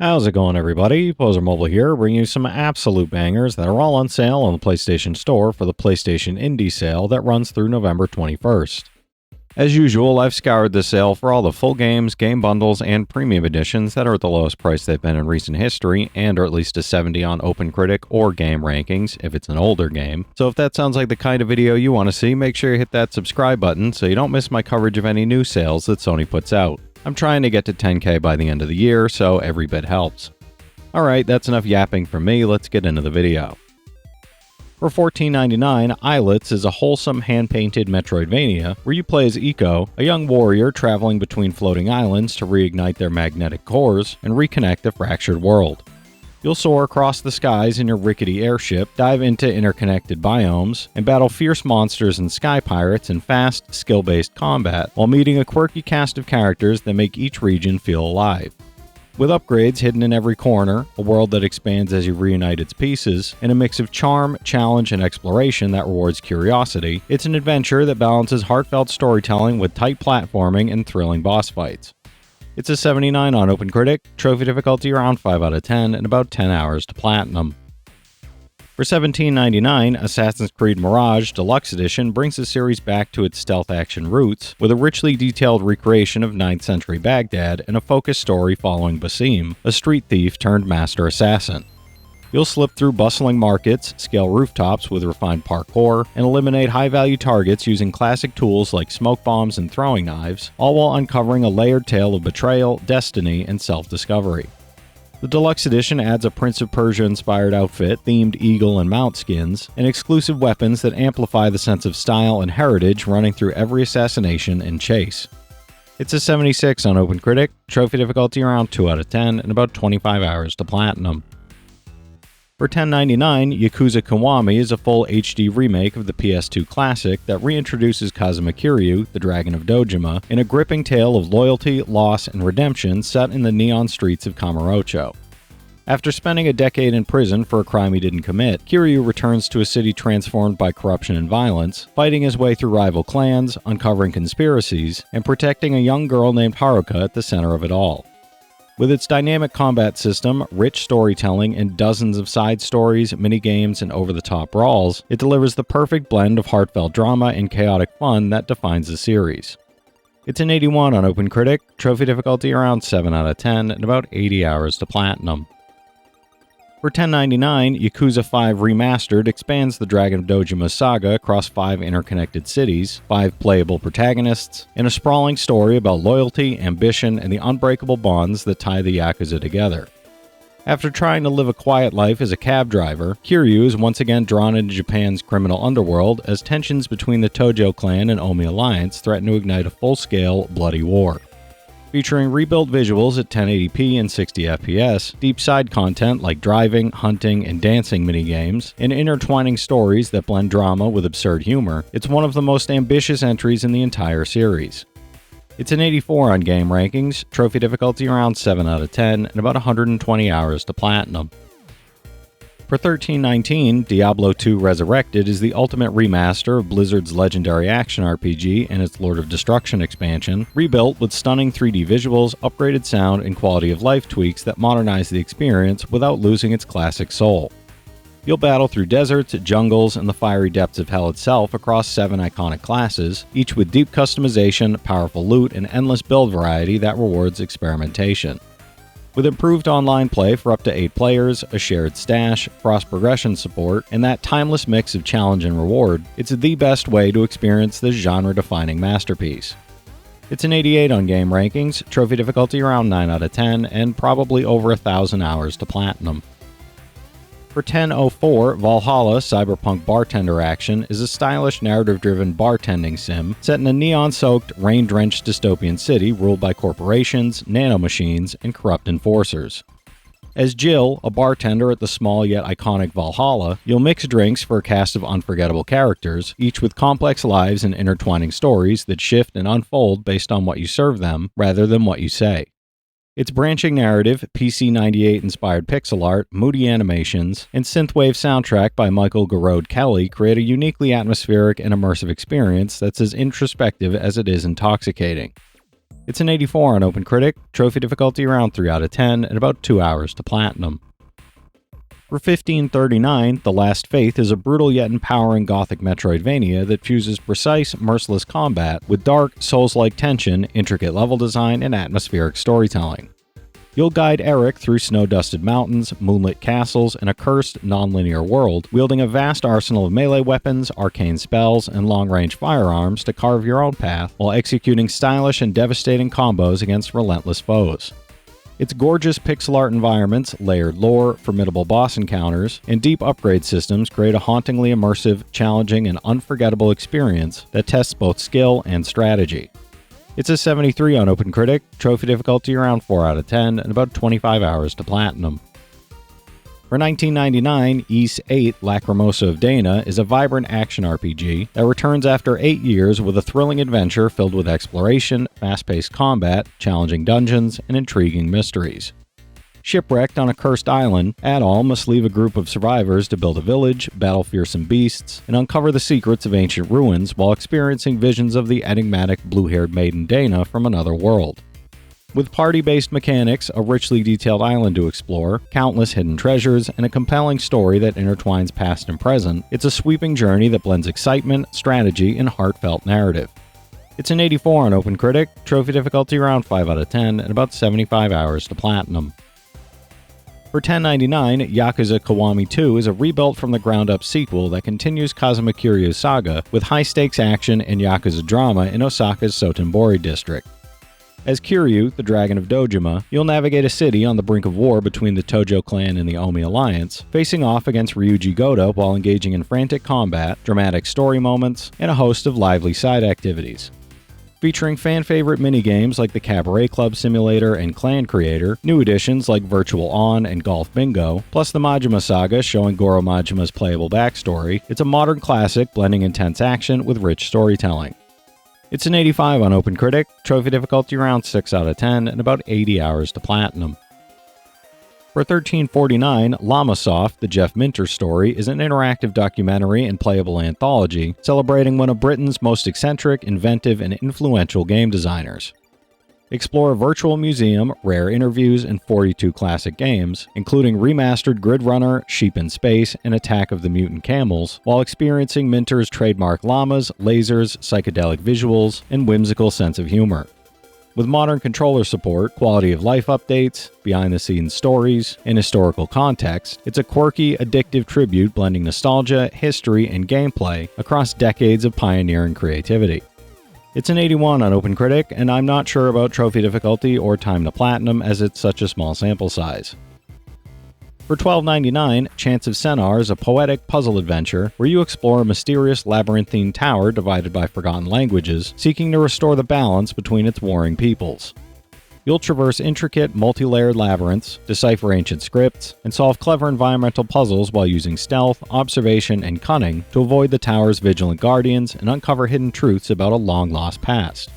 How's it going, everybody? Pozermobil here, bringing you some absolute bangers that are all on sale on the PlayStation Store for the PlayStation Indie Sale that runs through November 21st. As usual, I've scoured the sale for all the full games, game bundles, and premium editions that are at the lowest price they've been in recent history, and are at least a 70 on OpenCritic or Game Rankings if it's an older game. So if that sounds like the kind of video you want to see, make sure you hit that subscribe button so you don't miss my coverage of any new sales that Sony puts out. I'm trying to get to 10K by the end of the year, so every bit helps. Alright, that's enough yapping from me, let's get into the video. For $14.99, Islets is a wholesome hand-painted Metroidvania where you play as Eco, a young warrior traveling between floating islands to reignite their magnetic cores and reconnect the fractured world. You'll soar across the skies in your rickety airship, dive into interconnected biomes, and battle fierce monsters and sky pirates in fast, skill-based combat, while meeting a quirky cast of characters that make each region feel alive. With upgrades hidden in every corner, a world that expands as you reunite its pieces, and a mix of charm, challenge, and exploration that rewards curiosity, it's an adventure that balances heartfelt storytelling with tight platforming and thrilling boss fights. It's a 79 on OpenCritic, trophy difficulty around 5 out of 10, and about 10 hours to platinum. For $17.99, Assassin's Creed Mirage Deluxe Edition brings the series back to its stealth action roots, with a richly detailed recreation of 9th century Baghdad and a focused story following Basim, a street thief turned master assassin. You'll slip through bustling markets, scale rooftops with refined parkour, and eliminate high-value targets using classic tools like smoke bombs and throwing knives, all while uncovering a layered tale of betrayal, destiny, and self-discovery. The Deluxe Edition adds a Prince of Persia-inspired outfit, themed eagle and mount skins, and exclusive weapons that amplify the sense of style and heritage running through every assassination and chase. It's a 76 on OpenCritic, trophy difficulty around 2 out of 10, and about 25 hours to platinum. For $10.99, Yakuza Kiwami is a full HD remake of the PS2 classic that reintroduces Kazuma Kiryu, the Dragon of Dojima, in a gripping tale of loyalty, loss, and redemption set in the neon streets of Kamurocho. After spending a decade in prison for a crime he didn't commit, Kiryu returns to a city transformed by corruption and violence, fighting his way through rival clans, uncovering conspiracies, and protecting a young girl named Haruka at the center of it all. With its dynamic combat system, rich storytelling, and dozens of side stories, minigames, and over-the-top brawls, it delivers the perfect blend of heartfelt drama and chaotic fun that defines the series. It's an 81 on OpenCritic, trophy difficulty around 7 out of 10, and about 80 hours to platinum. For $10.99, Yakuza 5 Remastered expands the Dragon of Dojima saga across 5 interconnected cities, 5 playable protagonists, and a sprawling story about loyalty, ambition, and the unbreakable bonds that tie the Yakuza together. After trying to live a quiet life as a cab driver, Kiryu is once again drawn into Japan's criminal underworld as tensions between the Tojo clan and Omi alliance threaten to ignite a full-scale, bloody war. Featuring rebuilt visuals at 1080p and 60 FPS, deep side content like driving, hunting, and dancing minigames, and intertwining stories that blend drama with absurd humor, it's one of the most ambitious entries in the entire series. It's an 84 on Game Rankings, trophy difficulty around 7 out of 10, and about 120 hours to platinum. For $13.19, Diablo 2 Resurrected is the ultimate remaster of Blizzard's legendary action RPG and its Lord of Destruction expansion, rebuilt with stunning 3D visuals, upgraded sound, and quality of life tweaks that modernize the experience without losing its classic soul. You'll battle through deserts, jungles, and the fiery depths of hell itself across 7 iconic classes, each with deep customization, powerful loot, and endless build variety that rewards experimentation. With improved online play for up to 8 players, a shared stash, cross-progression support, and that timeless mix of challenge and reward, it's the best way to experience this genre-defining masterpiece. It's an 88 on Game Rankings, trophy difficulty around 9 out of 10, and probably over 1,000 hours to platinum. For $10.04, Valhalla Cyberpunk Bartender Action is a stylish narrative-driven bartending sim set in a neon-soaked, rain-drenched dystopian city ruled by corporations, nanomachines, and corrupt enforcers. As Jill, a bartender at the small yet iconic Valhalla, you'll mix drinks for a cast of unforgettable characters, each with complex lives and intertwining stories that shift and unfold based on what you serve them, rather than what you say. Its branching narrative, PC-98-inspired pixel art, moody animations, and synthwave soundtrack by Michael Garode-Kelly create a uniquely atmospheric and immersive experience that's as introspective as it is intoxicating. It's an 84 on OpenCritic, trophy difficulty around 3 out of 10, and about 2 hours to platinum. For 1539, The Last Faith is a brutal yet empowering gothic Metroidvania that fuses precise, merciless combat with dark, Souls-like tension, intricate level design, and atmospheric storytelling. You'll guide Eric through snow-dusted mountains, moonlit castles, and a cursed, non-linear world, wielding a vast arsenal of melee weapons, arcane spells, and long-range firearms to carve your own path while executing stylish and devastating combos against relentless foes. Its gorgeous pixel art environments, layered lore, formidable boss encounters, and deep upgrade systems create a hauntingly immersive, challenging, and unforgettable experience that tests both skill and strategy. It's a 73 on OpenCritic, trophy difficulty around 4 out of 10, and about 25 hours to platinum. For 1999, Ys 8 Lacrimosa of Dana is a vibrant action RPG that returns after 8 years with a thrilling adventure filled with exploration, fast-paced combat, challenging dungeons, and intriguing mysteries. Shipwrecked on a cursed island, Adol must leave a group of survivors to build a village, battle fearsome beasts, and uncover the secrets of ancient ruins while experiencing visions of the enigmatic blue-haired maiden Dana from another world. With party-based mechanics, a richly detailed island to explore, countless hidden treasures, and a compelling story that intertwines past and present, it's a sweeping journey that blends excitement, strategy, and heartfelt narrative. It's an 84 on OpenCritic, trophy difficulty around 5 out of 10, and about 75 hours to platinum. For $10.99, Yakuza Kiwami 2 is a rebuilt from the ground-up sequel that continues Kazuma Kiryu's saga with high-stakes action and Yakuza drama in Osaka's Sotenbori district. As Kiryu, the Dragon of Dojima, you'll navigate a city on the brink of war between the Tojo clan and the Omi alliance, facing off against Ryuji Goda while engaging in frantic combat, dramatic story moments, and a host of lively side activities. Featuring fan-favorite minigames like the Cabaret Club Simulator and Clan Creator, new additions like Virtual On and Golf Bingo, plus the Majima Saga showing Goro Majima's playable backstory, it's a modern classic blending intense action with rich storytelling. It's an 85 on OpenCritic, trophy difficulty around 6 out of 10, and about 80 hours to platinum. For $13.49, Llamasoft, the Jeff Minter story, is an interactive documentary and playable anthology celebrating one of Britain's most eccentric, inventive, and influential game designers. Explore a virtual museum, rare interviews, and 42 classic games, including remastered Grid Runner, Sheep in Space, and Attack of the Mutant Camels, while experiencing Minter's trademark llamas, lasers, psychedelic visuals, and whimsical sense of humor. With modern controller support, quality of life updates, behind-the-scenes stories, and historical context, it's a quirky, addictive tribute blending nostalgia, history, and gameplay across decades of pioneering creativity. It's an 81 on OpenCritic, and I'm not sure about trophy difficulty or time to platinum as it's such a small sample size. For $12.99, Chants of Sennaar is a poetic puzzle adventure where you explore a mysterious labyrinthine tower divided by forgotten languages, seeking to restore the balance between its warring peoples. You'll traverse intricate, multi-layered labyrinths, decipher ancient scripts, and solve clever environmental puzzles while using stealth, observation, and cunning to avoid the tower's vigilant guardians and uncover hidden truths about a long-lost past.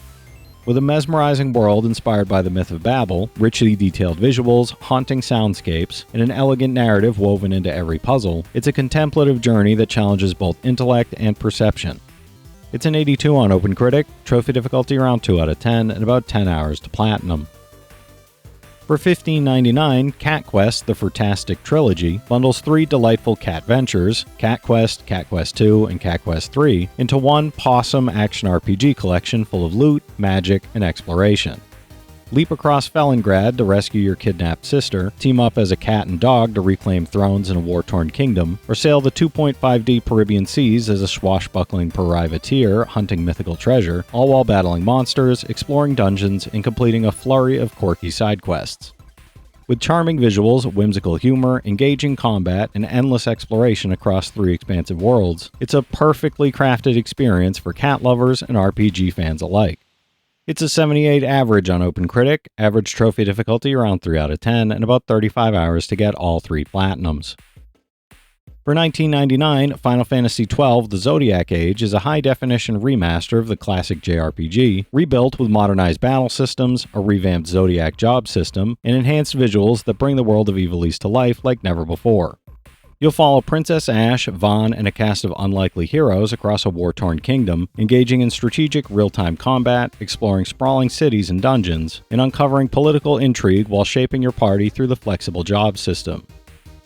With a mesmerizing world inspired by the myth of Babel, richly detailed visuals, haunting soundscapes, and an elegant narrative woven into every puzzle, it's a contemplative journey that challenges both intellect and perception. It's an 82 on OpenCritic, trophy difficulty around 2 out of 10, and about 10 hours to platinum. For $15.99, Cat Quest: The Fantastic Trilogy bundles 3 delightful cat ventures, Cat Quest, Cat Quest 2, and Cat Quest 3, into one Possum action RPG collection full of loot, magic, and exploration. Leap across Felongrad to rescue your kidnapped sister, team up as a cat and dog to reclaim thrones in a war-torn kingdom, or sail the 2.5D Caribbean seas as a swashbuckling privateer hunting mythical treasure, all while battling monsters, exploring dungeons, and completing a flurry of quirky side quests. With charming visuals, whimsical humor, engaging combat, and endless exploration across 3 expansive worlds, it's a perfectly crafted experience for cat lovers and RPG fans alike. It's a 78 average on OpenCritic, average trophy difficulty around 3 out of 10, and about 35 hours to get all 3 platinums. For $19.99, Final Fantasy XII The Zodiac Age is a high-definition remaster of the classic JRPG, rebuilt with modernized battle systems, a revamped Zodiac job system, and enhanced visuals that bring the world of Ivalice to life like never before. You'll follow Princess Ashe, Vaughn, and a cast of unlikely heroes across a war-torn kingdom, engaging in strategic real-time combat, exploring sprawling cities and dungeons, and uncovering political intrigue while shaping your party through the flexible job system.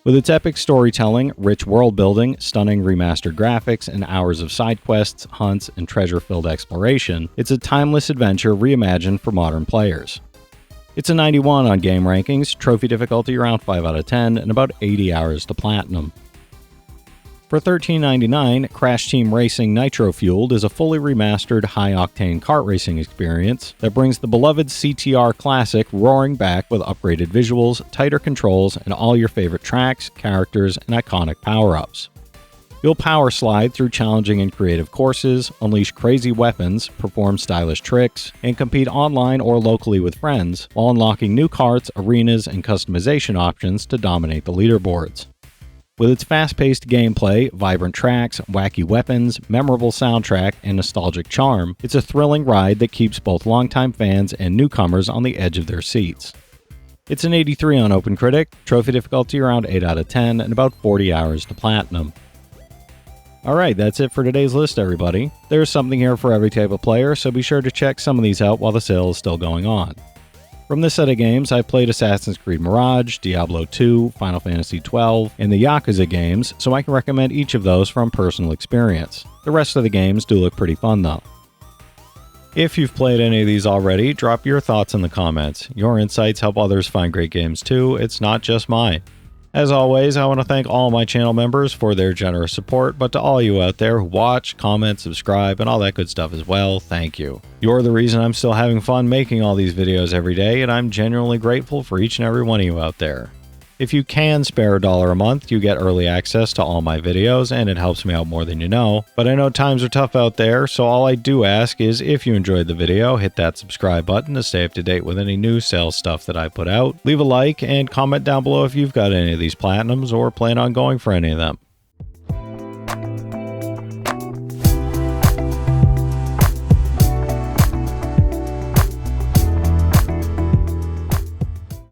With its epic storytelling, rich world-building, stunning remastered graphics, and hours of side quests, hunts, and treasure-filled exploration, it's a timeless adventure reimagined for modern players. It's a 91 on game rankings, trophy difficulty around 5 out of 10, and about 80 hours to platinum. For $13.99, Crash Team Racing Nitro Fueled is a fully remastered high-octane kart racing experience that brings the beloved CTR classic roaring back with upgraded visuals, tighter controls, and all your favorite tracks, characters, and iconic power-ups. You'll power slide through challenging and creative courses, unleash crazy weapons, perform stylish tricks, and compete online or locally with friends, while unlocking new karts, arenas, and customization options to dominate the leaderboards. With its fast-paced gameplay, vibrant tracks, wacky weapons, memorable soundtrack, and nostalgic charm, it's a thrilling ride that keeps both longtime fans and newcomers on the edge of their seats. It's an 83 on OpenCritic, trophy difficulty around 8 out of 10, and about 40 hours to platinum. Alright, that's it for today's list, everybody. There's something here for every type of player, so be sure to check some of these out while the sale is still going on. From this set of games, I've played Assassin's Creed Mirage, Diablo 2, Final Fantasy XII, and the Yakuza games, so I can recommend each of those from personal experience. The rest of the games do look pretty fun though. If you've played any of these already, drop your thoughts in the comments. Your insights help others find great games too, it's not just mine. As always, I want to thank all my channel members for their generous support, but to all you out there who watch, comment, subscribe, and all that good stuff as well, thank you. You're the reason I'm still having fun making all these videos every day, and I'm genuinely grateful for each and every one of you out there. If you can spare $1 a month, you get early access to all my videos, and it helps me out more than you know. But I know times are tough out there, so all I do ask is if you enjoyed the video, hit that subscribe button to stay up to date with any new sales stuff that I put out. Leave a like and comment down below if you've got any of these platinums or plan on going for any of them.